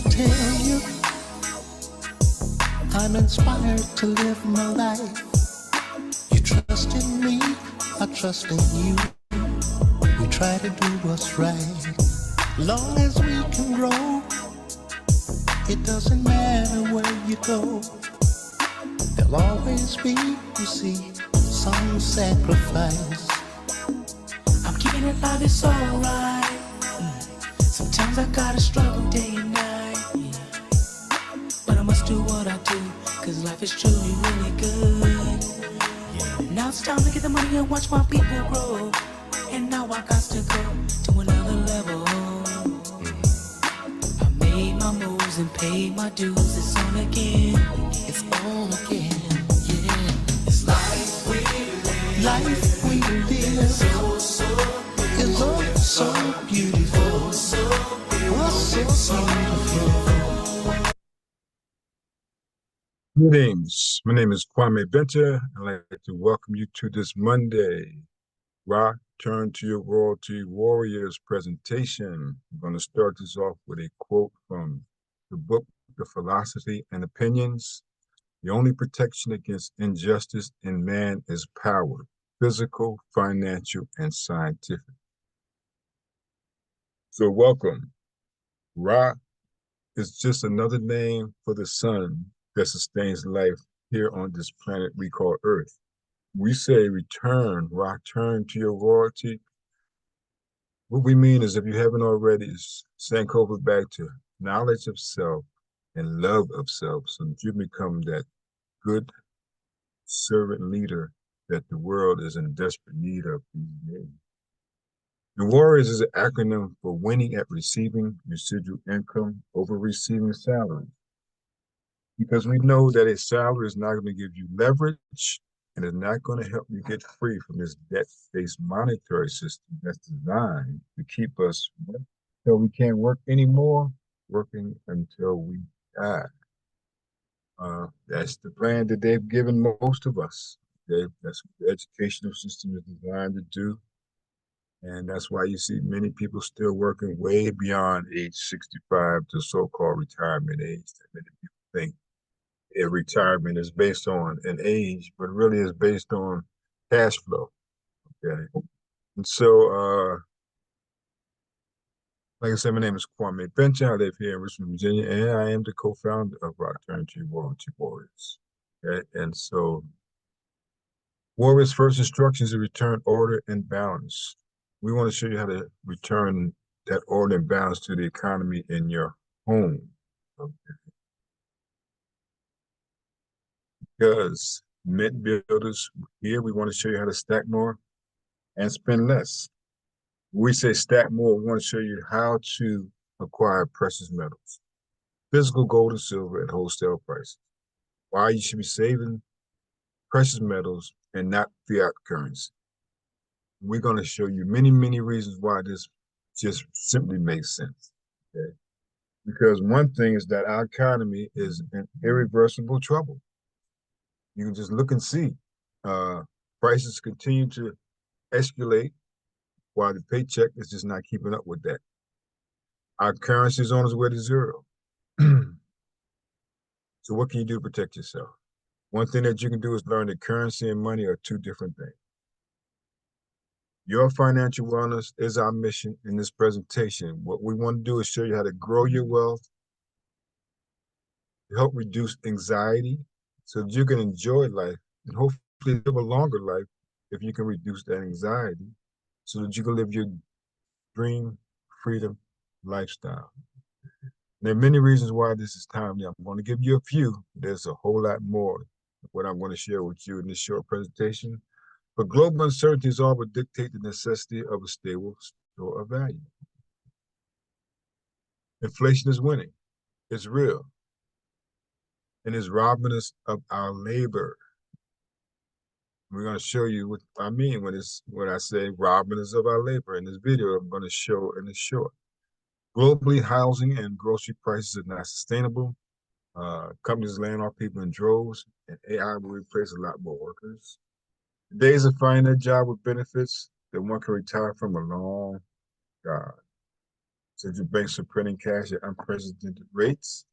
wanna tell you, I'm inspired to live my life. You trust in me, I trust in you. We try to do what's right. Long as we can grow, it doesn't matter where you go. There'll always be, you see, some sacrifice. I'm keeping it live, it's alright. Sometimes I gotta struggle day and night. But I must do what I do, cause life is truly really good. Now it's time to get the money and watch my people grow. And now I got to go to another level. I made my moves and paid my dues. It's on again. It's on again, yeah. It's life we live. Life we live. So it's all so beautiful. So beautiful. Greetings. My name is Kwame Bencher. I'd like to welcome you to this Monday Rock Turn to Your Royalty Warriors presentation. I'm going to start this off with a quote from the book, The Philosophy and Opinions. The only protection against injustice in man is power, physical, financial, and scientific. So welcome. Ra is just another name for the sun that sustains life here on this planet we call Earth. We say return, rock, turn to your royalty. What we mean is if you haven't already, is sink over back to knowledge of self and love of self so that you become that good servant leader that the world is in desperate need of these days. The Warriors is an acronym for winning at receiving residual income over receiving salary. Because we know that a salary is not going to give you leverage and is not going to help you get free from this debt-based monetary system that's designed to keep us until we can't work anymore, working until we die. That's the plan that they've given most of us. That's what the educational system is designed to do. And that's why you see many people still working way beyond age 65 to so-called retirement age. That many people think retirement is based on an age, but really is based on cash flow. Okay. And so, like I said, my name is Kwame Bencher. I live here in Richmond, Virginia, and I am the co-founder of Rock Turn to Royalty Warriors. Okay. And so, Warriors' first instruction is to return order and balance. We want to show you how to return that order and balance to the economy in your home. Okay. Because mint builders, here we want to show you how to stack more and spend less. When we say stack more, we want to show you how to acquire precious metals, physical gold and silver at wholesale prices. Why you should be saving precious metals and not fiat currency. We're going to show you many, many reasons why this just simply makes sense. Okay? Because one thing is that our economy is in irreversible trouble. You can just look and see. Prices continue to escalate while the paycheck is just not keeping up with that. Our currency is on its way to zero. So what can you do to protect yourself? One thing that you can do is learn that currency and money are two different things. Your financial wellness is our mission in this presentation. What we want to do is show you how to grow your wealth, to help reduce anxiety so that you can enjoy life and hopefully live a longer life if you can reduce that anxiety so that you can live your dream freedom lifestyle. There are many reasons why this is timely. I'm going to give you a few. There's a whole lot more of what I'm going to share with you in this short presentation. But global uncertainties all but dictate the necessity of a stable store of value. Inflation is winning. It's real. And it's robbing us of our labor. We're going to show you what I mean when I say robbing us of our labor. In this video, I'm going to show in this short. Globally, housing and grocery prices are not sustainable. Companies laying off people in droves, and AI will replace a lot more workers. The days of finding a job with benefits that one can retire from are long gone. Central banks are printing cash at unprecedented rates.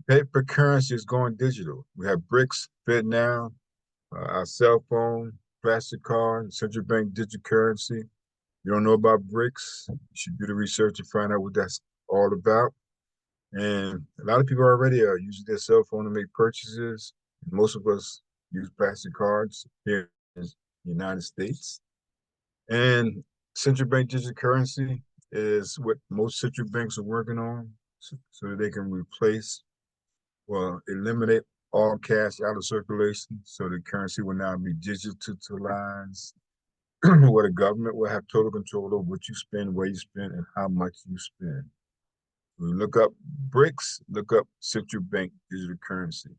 Paper currency is going digital. We have bricks, FedNow, our cell phone, plastic card, central bank digital currency. You don't know about bricks, you should do the research and find out what that's all about. And a lot of people already are using their cell phone to make purchases. Most of us use plastic cards here in the United States. And central bank digital currency is what most central banks are working on so that they can replace, well, eliminate all cash out of circulation. So the currency will now be digitalized, where the government will have total control over what you spend, where you spend, and how much you spend. When you look up BRICS, look up central bank digital currency.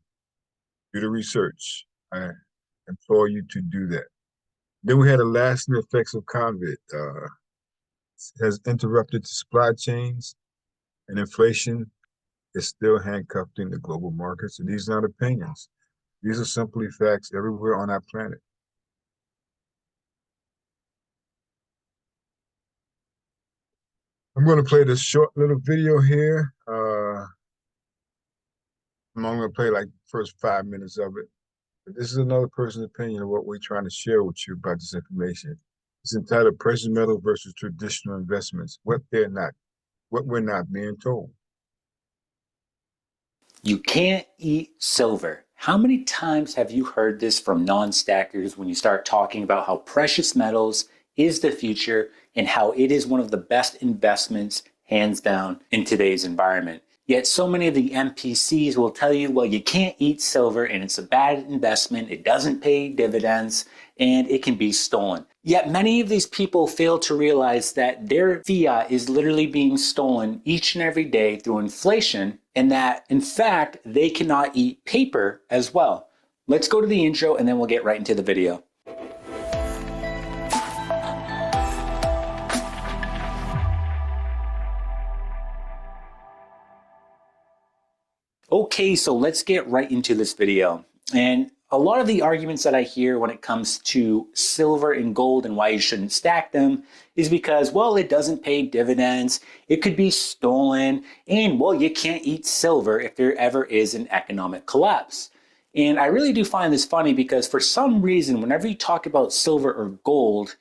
Do the research. I implore you to do that. Then we had the lasting effects of COVID. Has interrupted the supply chains, and inflation is still handcuffing the global markets. And these are not opinions. These are simply facts everywhere on our planet. I'm going to play this short little video here. I'm only going to play like the first 5 minutes of it. But this is another person's opinion of what we're trying to share with you about this information. It's entitled Precious Metal versus Traditional Investments, what we're not being told. You can't eat silver. How many times have you heard this from non-stackers when you start talking about how precious metals is the future and how it is one of the best investments, hands down, in today's environment? Yet so many of the NPCs will tell you, well, you can't eat silver and it's a bad investment, it doesn't pay dividends, and it can be stolen. Yet many of these people fail to realize that their fiat is literally being stolen each and every day through inflation, and that, in fact, they cannot eat paper as well. Let's go to the intro and then we'll get right into the video. Okay, so let's get right into this video. And a lot of the arguments that I hear when it comes to silver and gold and why you shouldn't stack them is because, well, it doesn't pay dividends, it could be stolen, and, well, you can't eat silver if there ever is an economic collapse. And I really do find this funny because for some reason, whenever you talk about silver or gold,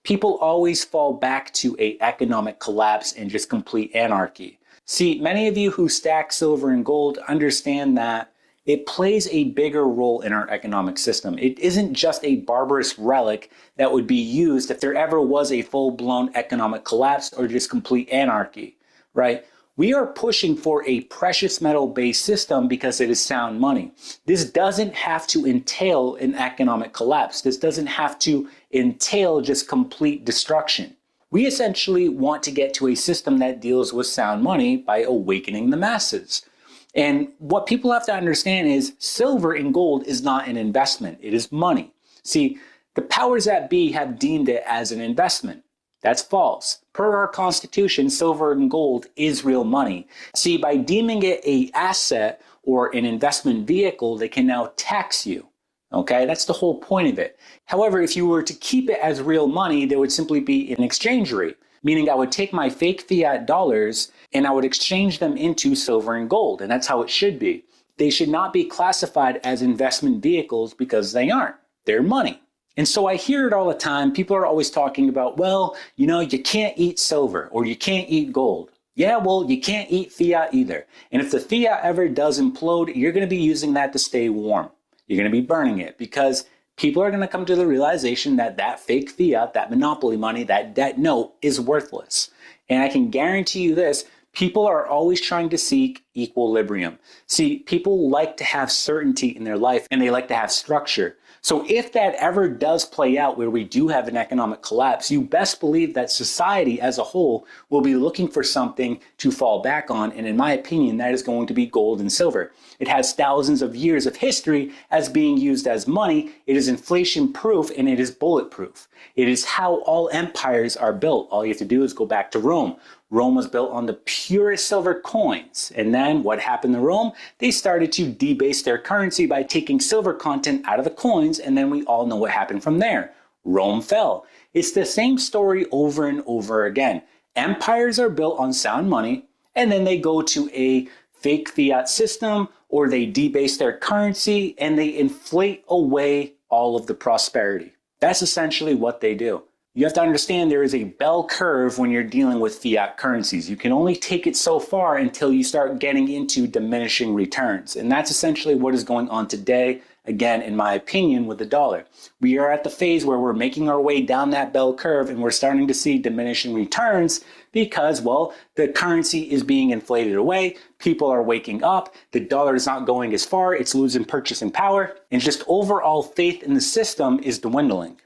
people always fall back to an economic collapse and just complete anarchy. See, many of you who stack silver and gold understand that it plays a bigger role in our economic system. It isn't just a barbarous relic that would be used if there ever was a full-blown economic collapse or just complete anarchy, right? We are pushing for a precious metal-based system because it is sound money. This doesn't have to entail an economic collapse. This doesn't have to entail just complete destruction. We essentially want to get to a system that deals with sound money by awakening the masses. And what people have to understand is silver and gold is not an investment, it is money. See, the powers that be have deemed it as an investment. That's false. Per our Constitution, silver and gold is real money. See, by deeming it an asset or an investment vehicle, they can now tax you. Okay, that's the whole point of it. However, if you were to keep it as real money, there would simply be an exchange rate, meaning I would take my fake fiat dollars and I would exchange them into silver and gold, and that's how it should be. They should not be classified as investment vehicles because they aren't. They're money. And so I hear it all the time. People are always talking about, well, you know, you can't eat silver or you can't eat gold. Yeah, well, you can't eat fiat either. And if the fiat ever does implode, you're going to be using that to stay warm. You're going to be burning it because people are going to come to the realization that that fake fiat, that monopoly money, that debt note is worthless. And I can guarantee you this, people are always trying to seek equilibrium. See, people like to have certainty in their life and they like to have structure. So if that ever does play out where we do have an economic collapse, you best believe that society as a whole will be looking for something to fall back on. And in my opinion, that is going to be gold and silver. It has thousands of years of history as being used as money. It is inflation proof and it is bulletproof. It is how all empires are built. All you have to do is go back to Rome. Rome was built on the purest silver coins. And then what happened to Rome? They started to debase their currency by taking silver content out of the coins. And then we all know what happened from there. Rome fell. It's the same story over and over again. Empires are built on sound money, and then they go to a fake fiat system or they debase their currency and they inflate away all of the prosperity. That's essentially what they do. You have to understand there is a bell curve when you're dealing with fiat currencies. You can only take it so far until you start getting into diminishing returns. And that's essentially what is going on today, again, in my opinion, with the dollar. We are at the phase where we're making our way down that bell curve and we're starting to see diminishing returns because, well, the currency is being inflated away. People are waking up. The dollar is not going as far. It's losing purchasing power. And just overall faith in the system is dwindling.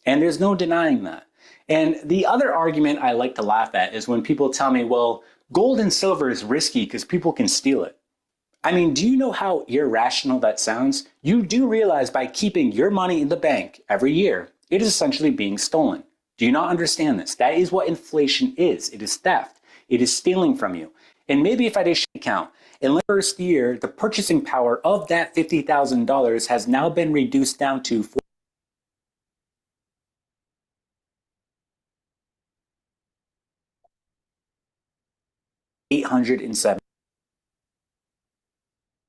And there's no denying that. And the other argument I like to laugh at is when people tell me, well, gold and silver is risky because people can steal it. I mean, do you know how irrational that sounds? You do realize by keeping your money in the bank every year, it is essentially being stolen. Do you not understand this? That is what inflation is. It is theft. It is stealing from you. And maybe if I did count, in the first year, the purchasing power of that $50,000 has now been reduced down to $807.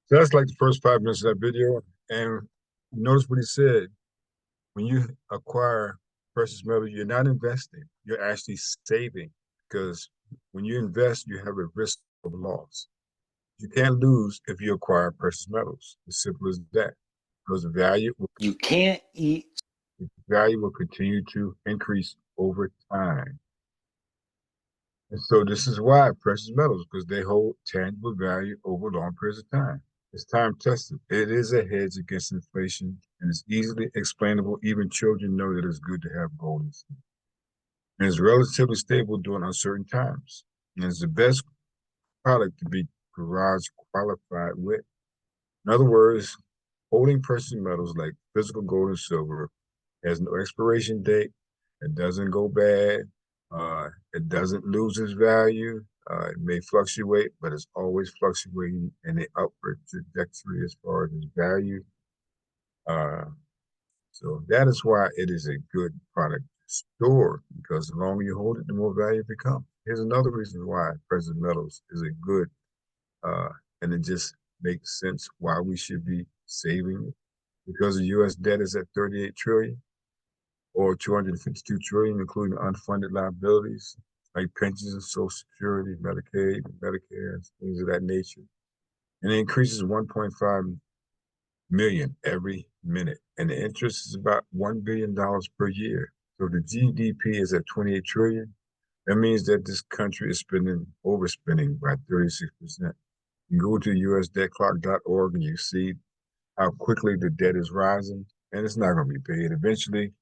So that's like the first 5 minutes of that video. And notice what he said. When you acquire precious metal, you're not investing, you're actually saving. Because when you invest, you have a risk of loss. You can't lose if you acquire precious metals. As simple as that. Because You can't eat. value will continue to increase over time. And so this is why precious metals, because they hold tangible value over long periods of time. It's time tested. It is a hedge against inflation and it's easily explainable. Even children know that it's good to have gold and silver. And it's relatively stable during uncertain times. And it's the best product to be garage qualified with. In other words, holding precious metals like physical gold and silver has no expiration date. It doesn't go bad. It doesn't lose its value. It may fluctuate, but it's always fluctuating in the upward trajectory as far as its value. So that is why it is a good product to store, because the longer you hold it, the more value it becomes. Here's another reason why precious metals is a good, and it just makes sense why we should be saving it. Because the U.S. debt is at 38 trillion or 252 trillion, including unfunded liabilities like pensions and Social Security, Medicaid, Medicare, things of that nature. And it increases 1.5 million every minute. And the interest is about $1 billion per year. So the GDP is at 28 trillion. That means that this country is overspending by 36%. You go to usdebtclock.org and you see how quickly the debt is rising, and it's not going to be paid. Eventually,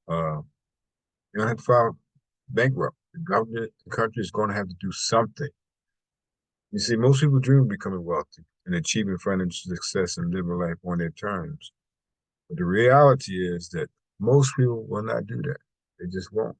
you don't have to file bankrupt. The government, the country is going to have to do something. You see, most people dream of becoming wealthy and achieving financial success and living life on their terms. But the reality is that most people will not do that. They just won't.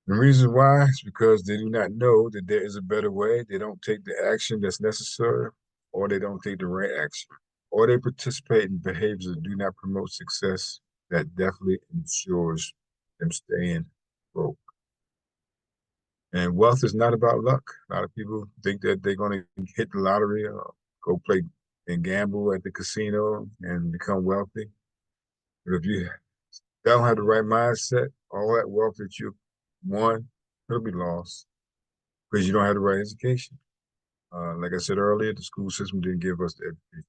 The reason why is because they do not know that there is a better way. They don't take the action that's necessary, or they don't take the right action, or they participate in behaviors that do not promote success that definitely ensures them staying broke. And wealth is not about luck. A lot of people think that they're going to hit the lottery or go play and gamble at the casino and become wealthy. But if you don't have the right mindset, all that wealth that you won, it'll be lost because you don't have the right education. Like I said earlier, the school system didn't give us the education.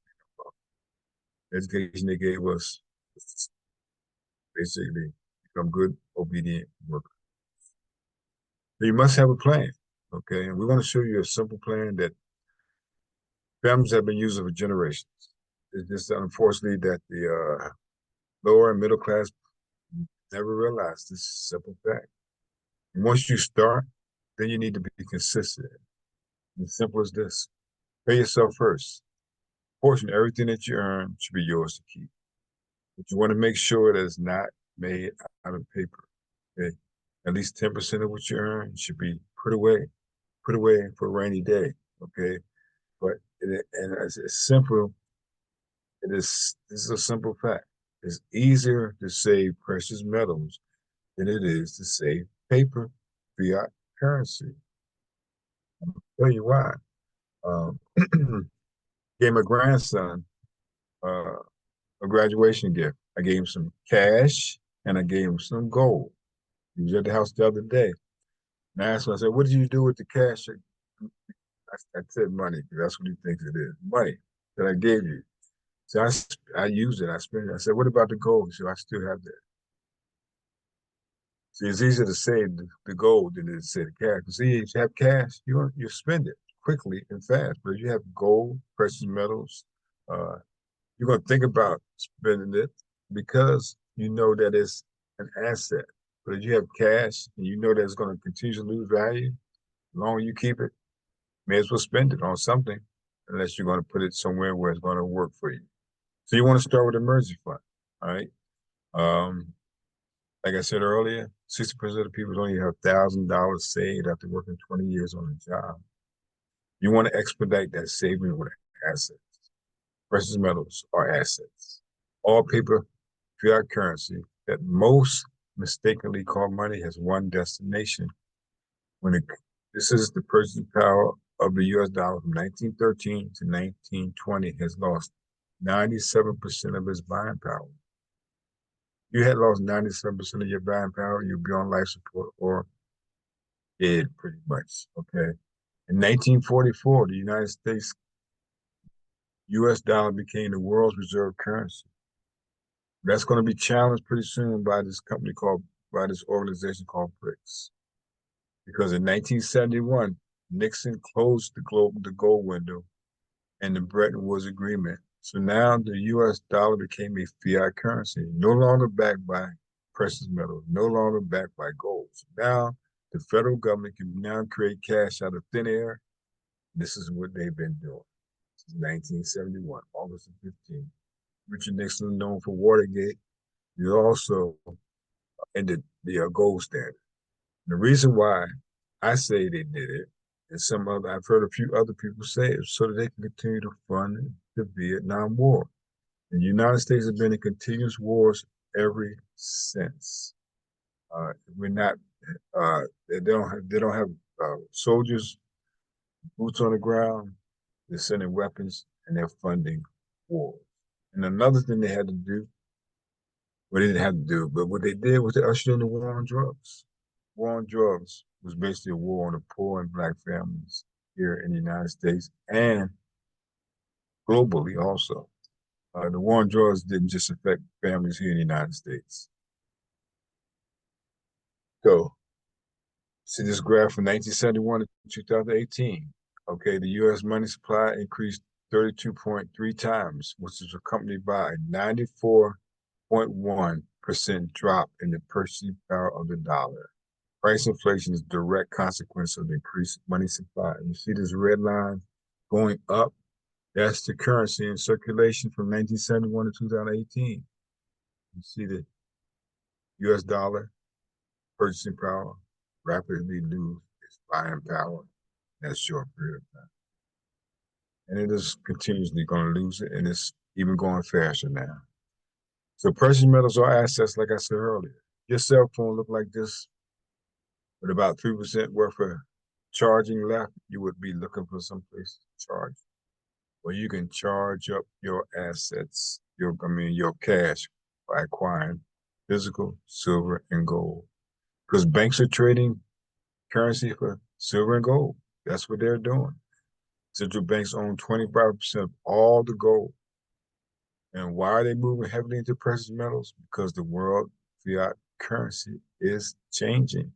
The education they gave us was basically become good, obedient workers. So you must have a plan, okay? And we're going to show you a simple plan that families have been using for generations. It's just unfortunately that the lower and middle class never realized this simple fact. And once you start, then you need to be consistent. As simple as this. Pay yourself first. Portion everything that you earn should be yours to keep. But you want to make sure that it's not made out of paper. Okay? At least 10% of what you earn should be put away for a rainy day. Okay. And it's simple This is a simple fact. It's easier to save precious metals than it is to save paper, fiat currency. I'll tell you why. Um, gave my grandson uh, a graduation gift. I gave him some cash and I gave him some gold. He was at the house the other day. And I asked him, I said, what did you do with the cash? I said money, because that's what he thinks it is. Money that I gave you. So I used it, I spent it. I said, what about the gold? He said, I still have that. See, it's easier to save the gold than it is to say the cash. Because see, if you have cash, you spend it quickly and fast. But if you have gold, precious metals, uh, you're going to think about spending it because you know that it's an asset. But if you have cash and you know that it's going to continue to lose value, the longer you keep it, may as well spend it on something, unless you're going to put it somewhere where it's going to work for you. So you want to start with emergency fund, all right? Um, like I said earlier, 60% of people only have $1,000 saved after working 20 years on a job. You want to expedite that saving with assets. Precious metals are assets. All paper fiat currency that most mistakenly call money has one destination. This is the purchasing power of the US dollar from 1913 to 1920 has lost 97% of its buying power. You had lost 97% of your buying power, you'd be on life support or dead pretty much, okay? In 1944, the United States US dollar became the world's reserve currency. That's going to be challenged pretty soon by by this organization called BRICS. Because in 1971, Nixon closed the gold window and the Bretton Woods Agreement. So now the US dollar became a fiat currency, no longer backed by precious metals, no longer backed by gold. So now the federal government can now create cash out of thin air. This is what they've been doing since 1971, August 15th. Richard Nixon, known for Watergate, he also ended the gold standard. The reason why I say they did it, and I've heard a few other people say it, so that they can continue to fund the Vietnam War. The United States has been in continuous wars ever since. We're not, they don't have soldiers, boots on the ground. They're sending weapons and they're funding wars. And another thing they had to do, well, they didn't have to do, but what they did was they ushered in the war on drugs. War on drugs was basically a war on the poor and black families here in the United States and globally also. The war on drugs didn't just affect families here in the United States. So, see this graph from 1971 to 2018. Okay, the U.S. money supply increased 32.3 times, which is accompanied by a 94.1% drop in the purchasing power of the dollar. Price inflation is a direct consequence of the increased money supply. You see this red line going up? That's the currency in circulation from 1971 to 2018. You see the US dollar purchasing power rapidly lose its buying power in a short period of time. And it is continuously going to lose it, and it's even going faster now. So precious metals are assets, like I said earlier. Your cell phone look like this with about 3% worth of charging left, you would be looking for some place to charge. Well, you can charge up your assets, your cash by acquiring physical silver and gold. Because banks are trading currency for silver and gold. That's what they're doing. Central banks own 25% of all the gold. And why are they moving heavily into precious metals? Because the world fiat currency is changing.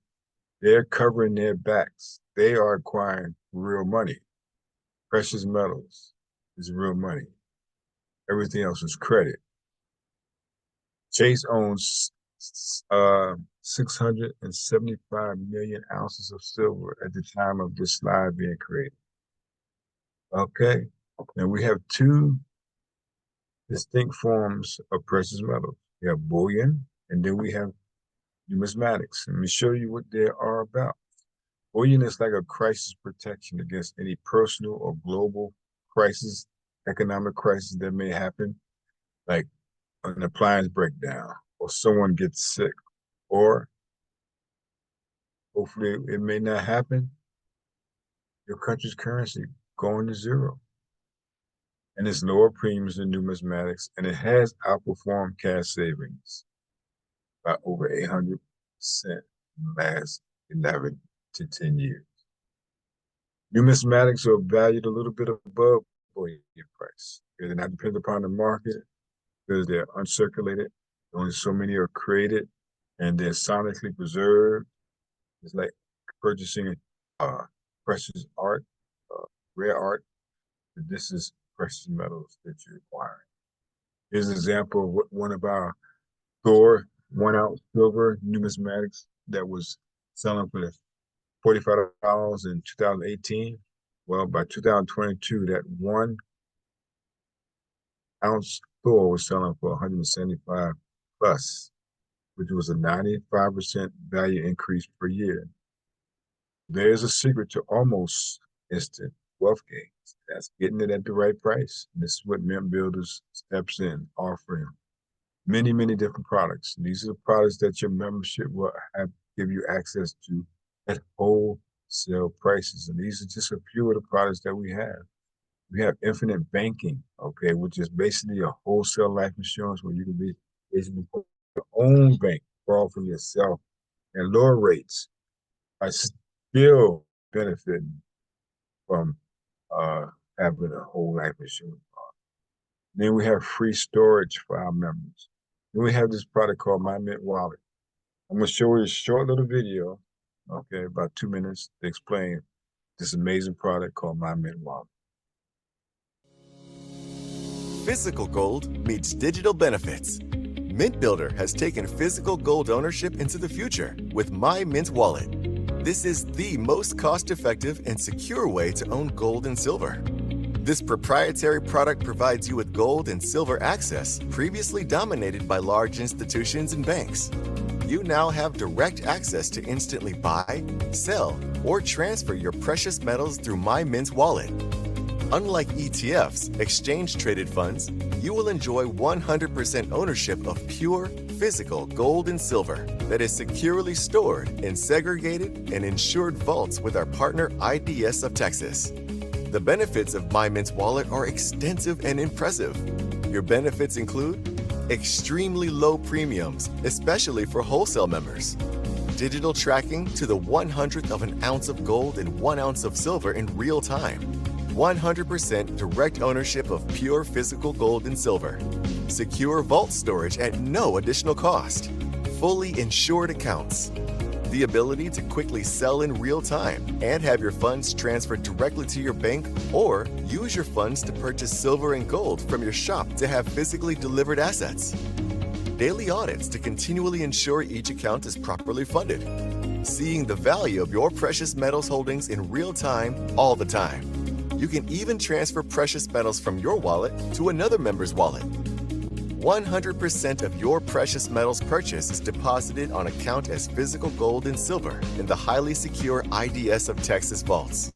They're covering their backs. They are acquiring real money. Precious metals is real money. Everything else is credit. Chase owns 675 million ounces of silver at the time of this slide being created. Okay, now we have two distinct forms of precious metals. We have bullion, and then we have numismatics. Let me show you what they are about. Bullion is like a crisis protection against any personal or global crisis, economic crisis that may happen. like an appliance breakdown, or someone gets sick, or hopefully it may not happen, your country's currency going to zero. And it's lower premiums than numismatics, and it has outperformed cash savings by over 800% in the last 11 to 10 years. Numismatics are valued a little bit above bullion price. They're not dependent upon the market because they're uncirculated. Only so many are created, and they're sonically preserved. It's like purchasing precious art, rare art. This is precious metals that you're acquiring. Here's an example of what one of our Thor 1 ounce silver numismatics that was selling for $45 in 2018. Well, by 2022, that 1 ounce Thor was selling for 175 plus, which was a 95% value increase per year. There's a secret to almost instant wealth gains. That's getting it at the right price. And this is what Mint Builders steps in, offering many, many different products. And these are the products that your membership will give you access to at wholesale prices. And these are just a few of the products that we have. We have infinite banking, okay, which is basically a wholesale life insurance where you can be basically your own bank, borrow from yourself, and lower rates are still benefiting from having a whole life insurance. Then we have free storage for our members. Then we have this product called My Mint Wallet. I'm going to show you a short little video, okay, about 2 minutes to explain this amazing product called My Mint Wallet. Physical gold meets digital benefits. Mint Builder has taken physical gold ownership into the future with My Mint Wallet. This is the most cost-effective and secure way to own gold and silver. This proprietary product provides you with gold and silver access previously dominated by large institutions and banks. You now have direct access to instantly buy, sell, or transfer your precious metals through My Mint Wallet. Unlike ETFs, exchange-traded funds, you will enjoy 100% ownership of pure, physical gold and silver that is securely stored in segregated and insured vaults with our partner IDS of Texas. The benefits of My Mint Wallet are extensive and impressive. Your benefits include extremely low premiums, especially for wholesale members, digital tracking to the 100th of an ounce of gold and 1 ounce of silver in real time, 100% direct ownership of pure physical gold and silver, secure vault storage at no additional cost, fully insured accounts, the ability to quickly sell in real time and have your funds transferred directly to your bank, or use your funds to purchase silver and gold from your shop to have physically delivered assets. Daily audits to continually ensure each account is properly funded. Seeing the value of your precious metals holdings in real time all the time. You can even transfer precious metals from your wallet to another member's wallet. 100% of your precious metals purchase is deposited on account as physical gold and silver in the highly secure IDS of Texas vaults.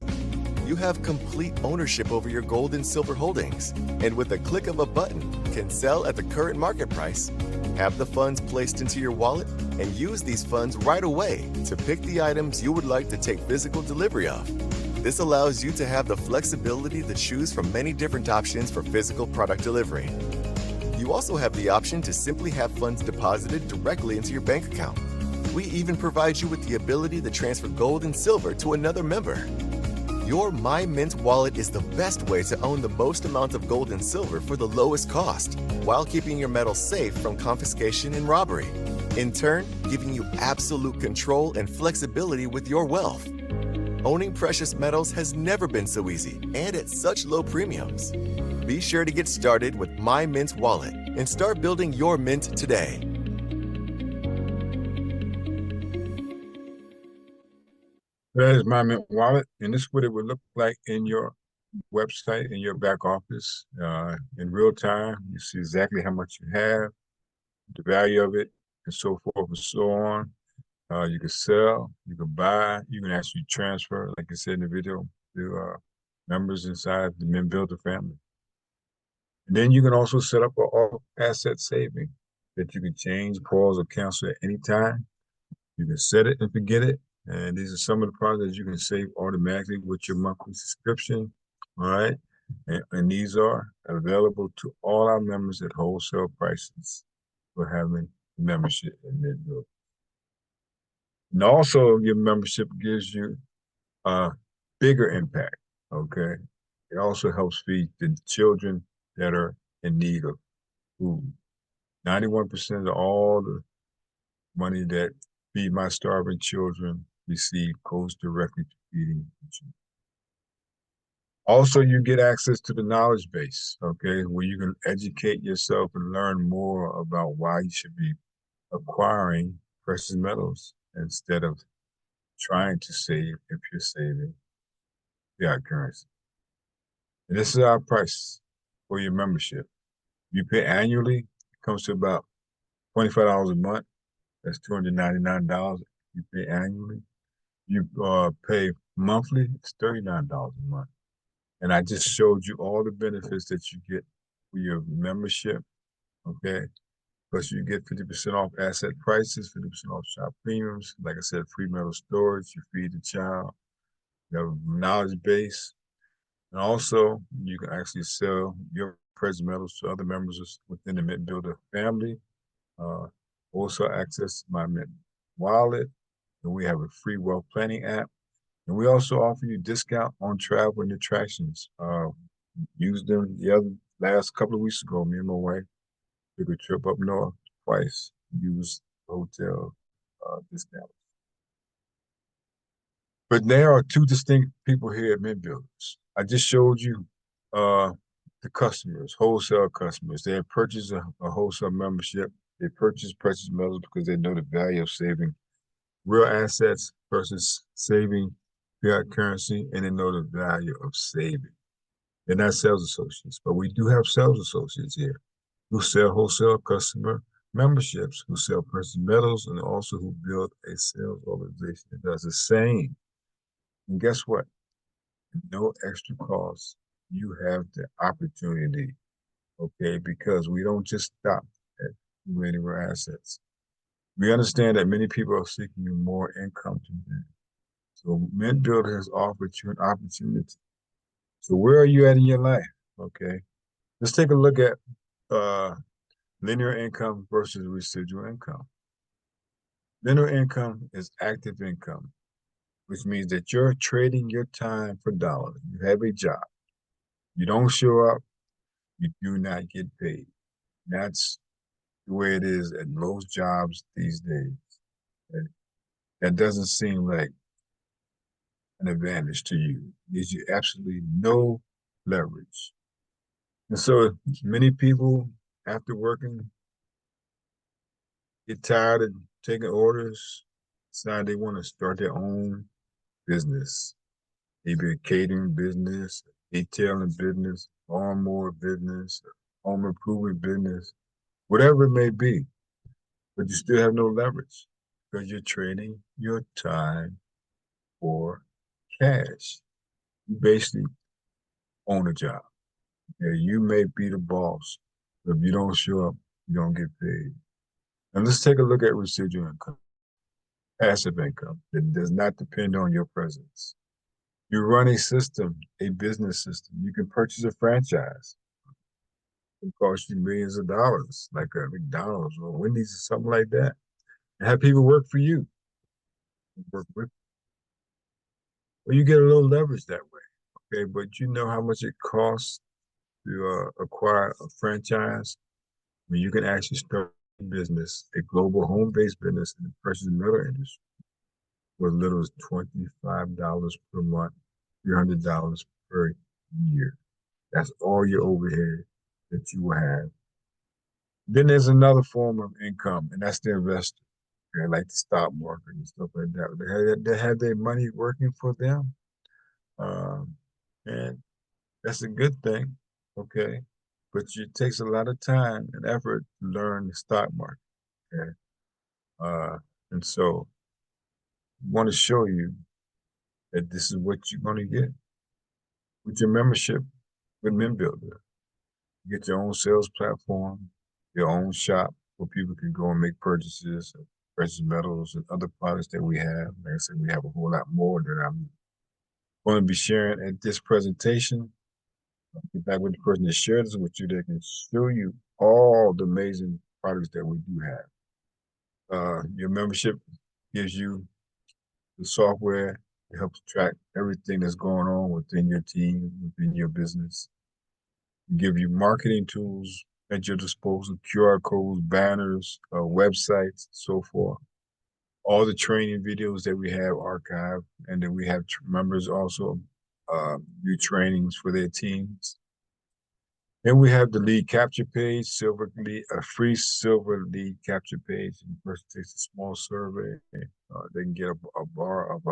You have complete ownership over your gold and silver holdings, and with a click of a button, can sell at the current market price, have the funds placed into your wallet, and use these funds right away to pick the items you would like to take physical delivery of. This allows you to have the flexibility to choose from many different options for physical product delivery. You also have the option to simply have funds deposited directly into your bank account. We even provide you with the ability to transfer gold and silver to another member. Your My Mint Wallet is the best way to own the most amount of gold and silver for the lowest cost, while keeping your metals safe from confiscation and robbery. In turn, giving you absolute control and flexibility with your wealth. Owning precious metals has never been so easy and at such low premiums. Be sure to get started with My Mint Wallet and start building your mint today. That is My Mint Wallet, and this is what it would look like in your website, in your back office, in real time. You see exactly how much you have, the value of it, and so forth and so on. You can sell, you can buy, you can actually transfer, like I said in the video, to members inside the Mint Builder family. And then you can also set up an all asset saving that you can change, pause, or cancel at any time. You can set it and forget it. And these are some of the products that you can save automatically with your monthly subscription. All right. And these are available to all our members at wholesale prices for having membership in Midville. And also, your membership gives you a bigger impact. Okay. It also helps feed the children that are in need of food. 91% of all the money that Feed My Starving Children receive goes directly to feeding children. Also, you get access to the knowledge base, okay, where you can educate yourself and learn more about why you should be acquiring precious metals instead of trying to save if you're saving fiat currency. And this is our price for your membership. You pay annually, it comes to about $25 a month. That's $299 you pay annually. You pay monthly, it's $39 a month. And I just showed you all the benefits that you get for your membership, okay? Plus you get 50% off asset prices, 50% off shop premiums. Like I said, free metal storage, you feed the child, you have a knowledge base. And also you can actually sell your precious metals to other members within the Mint Builder family. Also access my Mint wallet, and we have a free wealth planning app. And we also offer you discount on travel and attractions. Used them last couple of weeks ago. Me and my wife took a trip up north twice. Used hotel discounts. But there are two distinct people here at Mint Builders. I just showed you the customers, wholesale customers. They have purchased a wholesale membership. They purchase precious metals because they know the value of saving real assets versus saving fiat currency, and they know the value of saving. They're not sales associates, but we do have sales associates here who sell wholesale customer memberships, who sell precious metals, and also who build a sales organization that does the same. And guess what? No extra cost. You have the opportunity, okay? Because we don't just stop at creating our assets. We understand that many people are seeking more income today. So Mint Builder has offered you an opportunity. So where are you at in your life? Okay. Let's take a look at linear income versus residual income. Linear income is active income, which means that you're trading your time for dollars. You have a job. You don't show up, you do not get paid. That's the way it is at most jobs these days. That doesn't seem like an advantage to you. It gives you absolutely no leverage. And so many people, after working, get tired of taking orders, decide they want to start their own business. Maybe a catering business, detailing business, lawnmower business, home improvement business, whatever it may be. But you still have no leverage because you're trading your time for cash. You basically own a job. Yeah, you may be the boss, but if you don't show up, you don't get paid. And let's take a look at residual income, passive income that does not depend on your presence. You run a system, a business system. You can purchase a franchise. It can cost you millions of dollars, like a McDonald's or Wendy's or something like that. And have people work for you, work with you. Well, you get a little leverage that way, okay? But you know how much it costs to acquire a franchise? I mean, you can actually start a business, a global home-based business in the precious metal industry for as little as $25 per month, $300 per year. That's all your overhead that you will have. Then there's another form of income, and that's the investor. Okay, like the stock market and stuff like that. They have their money working for them. And that's a good thing, okay? But it takes a lot of time and effort to learn the stock market, okay? And so I want to show you that this is what you're going to get with your membership with Mint Builder. Get your own sales platform, your own shop where people can go and make purchases of precious metals and other products that we have. Like I said, we have a whole lot more that I'm going to be sharing at this presentation. I'll get back with the person that shared this with you that can show you all the amazing products that we do have. Your membership gives you the software to help track everything that's going on within your team, within your business. We give you marketing tools at your disposal, QR codes, banners, websites, so forth. All the training videos that we have archived, and then we have members also do trainings for their teams. Then we have the lead capture page, a free silver lead capture page. The person takes a small survey. They can get a bar of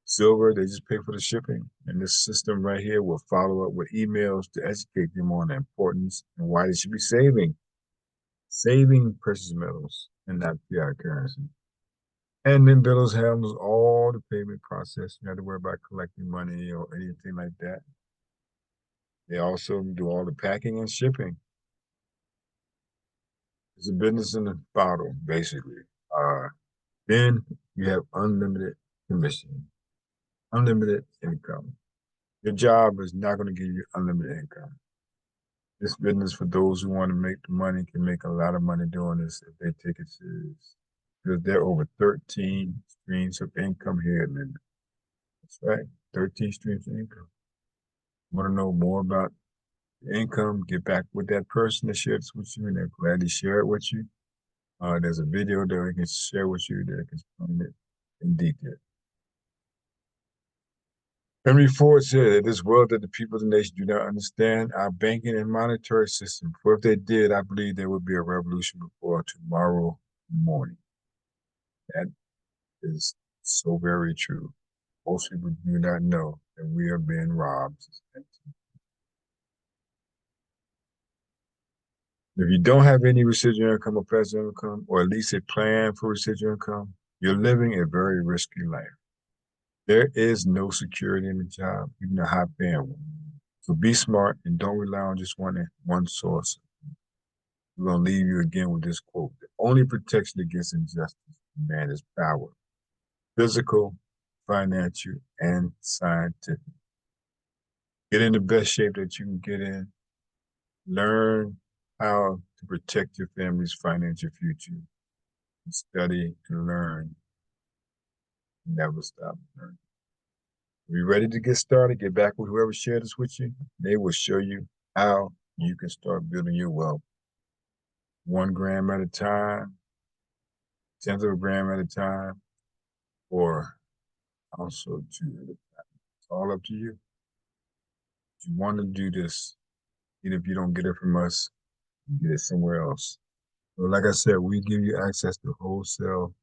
silver. They just pay for the shipping. And this system right here will follow up with emails to educate them on the importance and why they should be saving precious metals and not fiat currency. And then Bills handles all the payment process. You don't have to worry about collecting money or anything like that. They also do all the packing and shipping. It's a business in a bottle, basically. Then you have unlimited commission, unlimited income. Your job is not going to give you unlimited income. This business, for those who want to make the money, can make a lot of money doing this if they take it serious. Because there are over 13 streams of income here in Linda. That's right, 13 streams of income. Want to know more about income, get back with that person that shared this with you, and they're glad to share it with you. There's a video that we can share with you that can explain it in detail. Henry Ford said that this world that the people of the nation do not understand our banking and monetary system. For if they did, I believe there would be a revolution before tomorrow morning. That is so very true. Most people do not know that we are being robbed. If you don't have any residual income or passive income, or at least a plan for residual income, you're living a very risky life. There is no security in the job, even a high-paying one. So be smart and don't rely on just one source. We're going to leave you again with this quote. The only protection against injustice in man is power, physical, financial, and scientific. Get in the best shape that you can get in. Learn how to protect your family's financial future. Study and learn. Never stop learning. Are you ready to get started? Get back with whoever shared this with you. They will show you how you can start building your wealth 1 gram at a time, 1/10 of a gram at a time, or also 2 at a time. It's all up to you. If you want to do this, even if you don't get it from us, you get it somewhere else. But like I said, we give you access to wholesale.